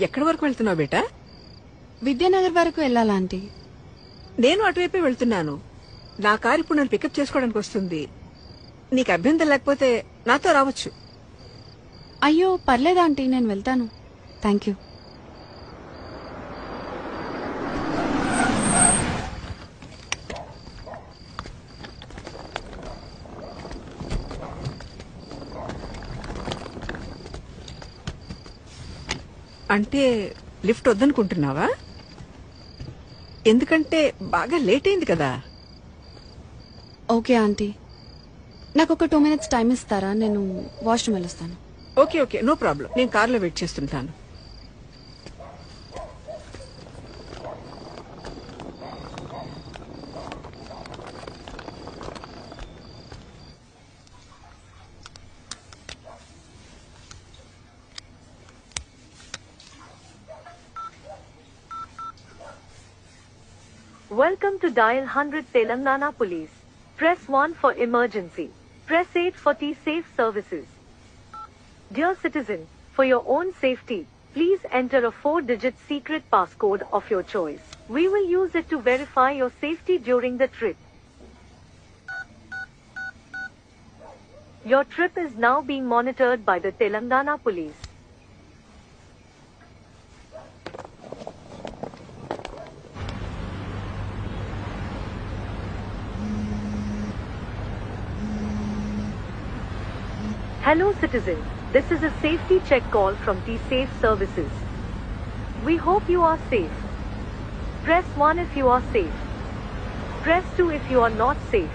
ఎక్కడి వరకు వెళ్తున్నావు బేటా? విద్యానగర్ వరకు వెళ్ళాలా ఆంటీ? నేను అటువైపే వెళ్తున్నాను. నా కారు ఇప్పుడు నన్ను పికప్ చేసుకోవడానికి వస్తుంది. నీకు అభ్యంతరం లేకపోతే నాతో రావచ్చు. అయ్యో పర్లేదా ఆంటీ, నేను వెళ్తాను. Thank you. అంటే లిఫ్ట్ వద్దనుకుంటున్నావా? ఎందుకంటే బాగా లేట్ అయింది కదా. ఓకే ఆంటీ, నాకు ఒక 2 minutes టైం ఇస్తారా? నేను వాష్రూమ్ వెళ్ళొస్తాను. Okay okay, no problem. నేను కార్లో వెయిట్ చేస్తుంటాను. Welcome to Dial 100 Telangana Police. Press 1 for emergency. Press 8 for T-Safe services. Dear citizen, for your own safety, please enter a 4-digit secret passcode of your choice. We will use it to verify your safety during the trip. Your trip is now being monitored by the Telangana Police. Hello citizen, this is a safety check call from T-Safe services. We hope you are safe. Press 1 if you are safe. Press 2 if you are not safe.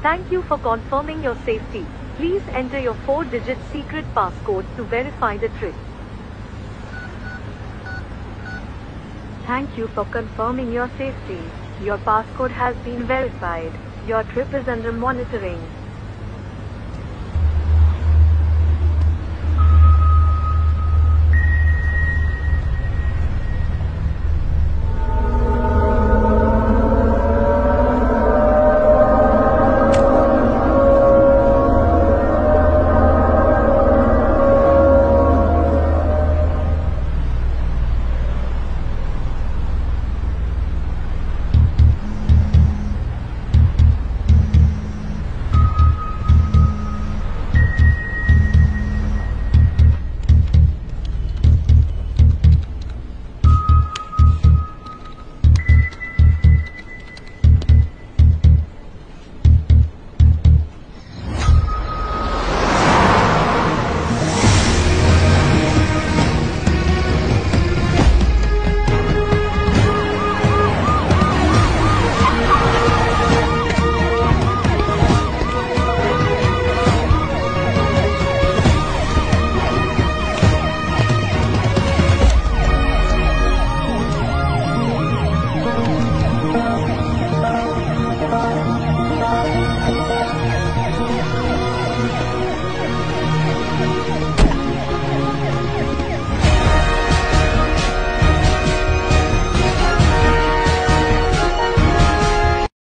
Thank you for confirming your safety. Please enter your 4-digit secret passcode to verify the trip. Thank you for confirming your safety. Your passcode has been verified. Your trip is under monitoring.